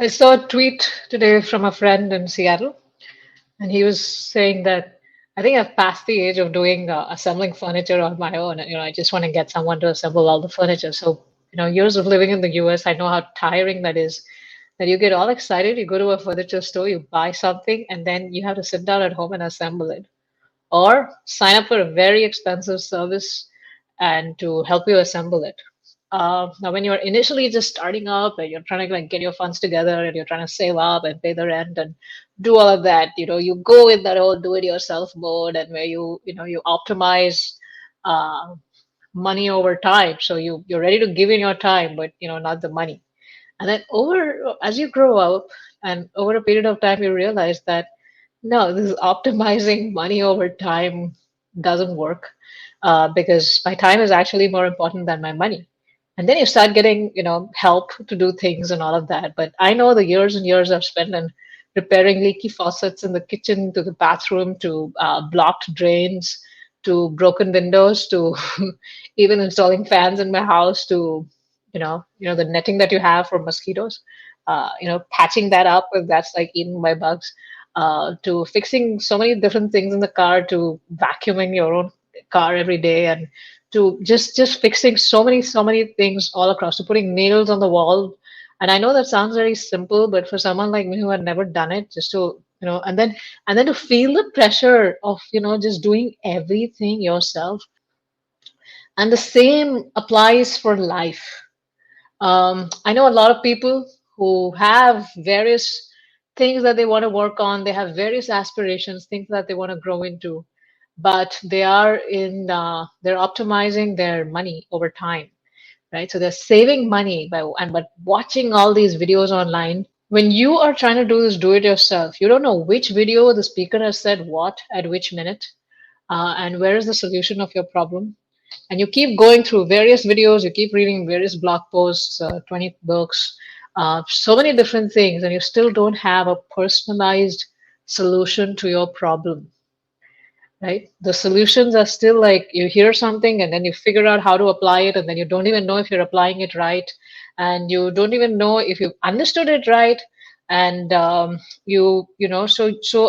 I saw a tweet today from a friend in Seattle, and he was saying that I think I've passed the age of doing assembling furniture on my own. I just want to get someone to assemble all the furniture. So, years of living in the US, I know how tiring that is. That you get all excited, you go to a furniture store, you buy something, and then you have to sit down at home and assemble it, or sign up for a very expensive service and to help you assemble it. Now, when you're initially just starting up and you're trying to like get your funds together and you're trying to save up and pay the rent and do all of that, you go in that whole do-it-yourself mode and where you optimize uh, money over time. So you're ready to give in your time, but not the money. And then as you grow up and over a period of time, you realize that no, this optimizing money over time doesn't work because my time is actually more important than my money. And then you start getting, help to do things and all of that. But I know the years and years I've spent in repairing leaky faucets in the kitchen, to the bathroom, to blocked drains, to broken windows, to even installing fans in my house, to the netting that you have for mosquitoes. Patching that up if that's like eaten by bugs, to fixing so many different things in the car, to vacuuming your own car every day, and to just fixing so many things all across, to putting nails on the wall. And I know that sounds very simple, but for someone like me who had never done it, just to and then to feel the pressure of just doing everything yourself. And the same applies for life. I know a lot of people who have various things that they want to work on. They have various aspirations, things that they want to grow into, but they're optimizing their money over time, right? So they're saving money but watching all these videos online. When you are trying to do this, do it yourself. You don't know which video the speaker has said what at which minute, and where is the solution of your problem. And you keep going through various videos, you keep reading various blog posts, 20 books, so many different things, and you still don't have a personalized solution to your problem, right? The solutions are still like you hear something and then you figure out how to apply it, and then you don't even know if you're applying it right, and you don't even know if you understood it right. And so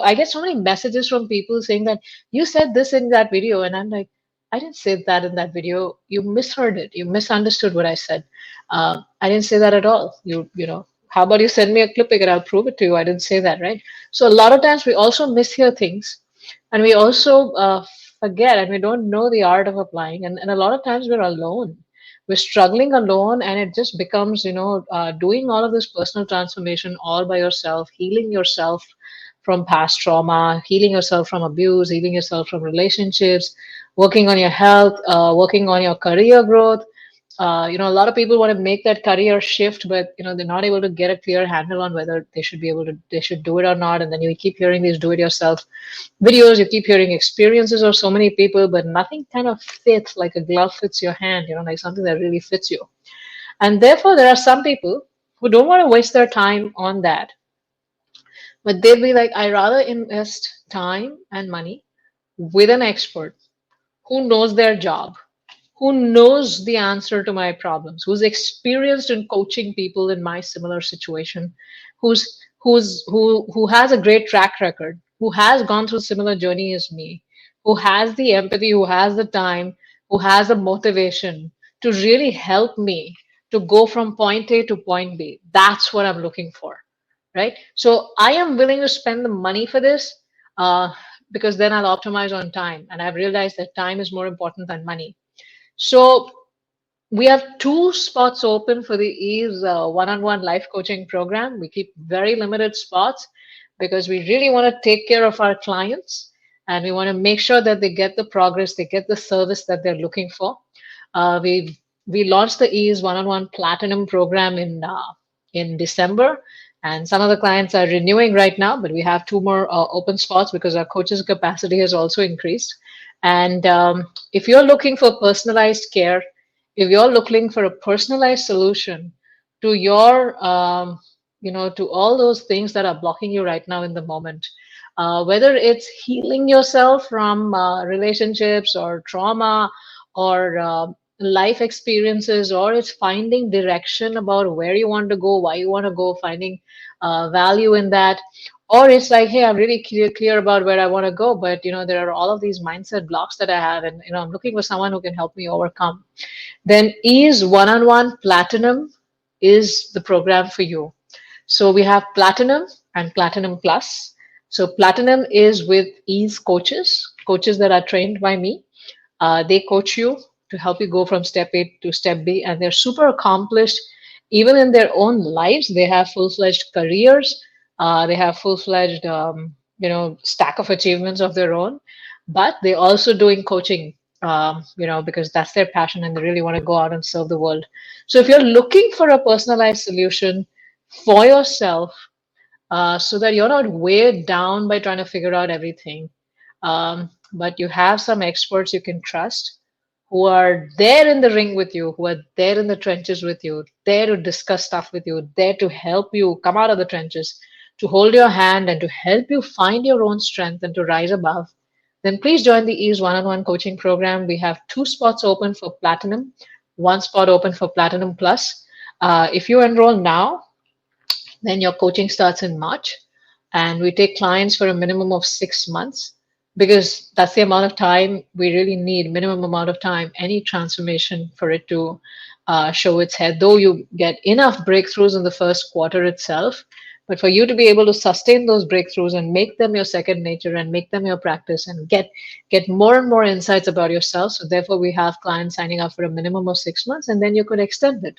I get so many messages from people saying that you said this in that video, and I'm like, I didn't say that in that video. You misheard it. You misunderstood what I said. I didn't say that at all. How about you send me a clipping and I'll prove it to you? I didn't say that, right? So a lot of times we also mishear things, and we also forget, and we don't know the art of applying, and a lot of times we're alone, we're struggling alone, and it just becomes doing all of this personal transformation all by yourself, healing yourself from past trauma, healing yourself from abuse, healing yourself from relationships, working on your health, working on your career growth. A lot of people want to make that career shift, but they're not able to get a clear handle on whether they should do it or not. And then you keep hearing these do-it-yourself videos, you keep hearing experiences of so many people, but nothing kind of fits like a glove fits your hand, like something that really fits you. And therefore, there are some people who don't want to waste their time on that, but they'll be like, I rather invest time and money with an expert who knows their job, who knows the answer to my problems, who's experienced in coaching people in my similar situation, who has a great track record, who has gone through similar journey as me, who has the empathy, who has the time, who has the motivation to really help me to go from point A to point B. That's what I'm looking for, right? So I am willing to spend the money for this, uh, because then I'll optimize on time. And I've realized that time is more important than money. So we have two spots open for the Ease one-on-one life coaching program. We keep very limited spots because we really want to take care of our clients, and we want to make sure that they get the progress, they get the service that they're looking for. We launched the Ease one-on-one platinum program in December, and some of the clients are renewing right now, but we have two more open spots because our coaches capacity has also increased. And if you're looking for personalized care, if you're looking for a personalized solution to to all those things that are blocking you right now in the moment, whether it's healing yourself from relationships or trauma, or life experiences, or it's finding direction about where you want to go, why you want to go, finding value in that. Or it's like, hey, I'm really clear about where I want to go, but there are all of these mindset blocks that I have, and I'm looking for someone who can help me overcome. Then Ease One-on-One Platinum is the program for you. So we have Platinum and Platinum Plus. So Platinum is with Ease coaches that are trained by me. They coach you to help you go from step A to step B, and they're super accomplished. Even in their own lives, they have full-fledged careers. They have full-fledged, stack of achievements of their own. But they also doing coaching, because that's their passion, and they really want to go out and serve the world. So if you're looking for a personalized solution for yourself, so that you're not weighed down by trying to figure out everything. But you have some experts you can trust who are there in the ring with you, who are there in the trenches with you, there to discuss stuff with you, there to help you come out of the trenches, to hold your hand and to help you find your own strength and to rise above. Then please join the Ease One-on-One coaching program. We have 2 spots open for Platinum, 1 spot open for Platinum Plus. If you enroll now, then your coaching starts in March, and we take clients for a minimum of 6 months, because that's the amount of time we really need, minimum amount of time, any transformation for it to show its head. Though you get enough breakthroughs in the first quarter itself, but for you to be able to sustain those breakthroughs and make them your second nature and make them your practice and get more and more insights about yourself. So therefore, we have clients signing up for a minimum of 6 months, and then you could extend it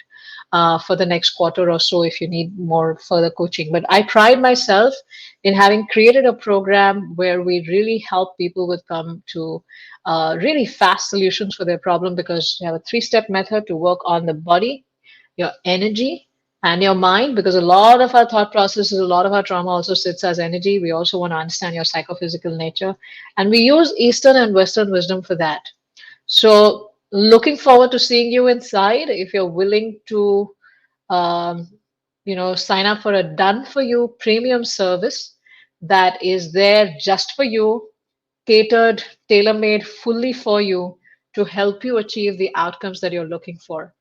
for the next quarter or so if you need more further coaching. But I pride myself in having created a program where we really help people with come to really fast solutions for their problem, because you have a 3-step method to work on the body, your energy, and your mind, because a lot of our thought processes, a lot of our trauma also sits as energy. We also want to understand your psychophysical nature, and we use Eastern and Western wisdom for that. So, looking forward to seeing you inside. If you're willing to, um, sign up for a done for you premium service that is there just for you, catered, tailor made fully for you to help you achieve the outcomes that you're looking for.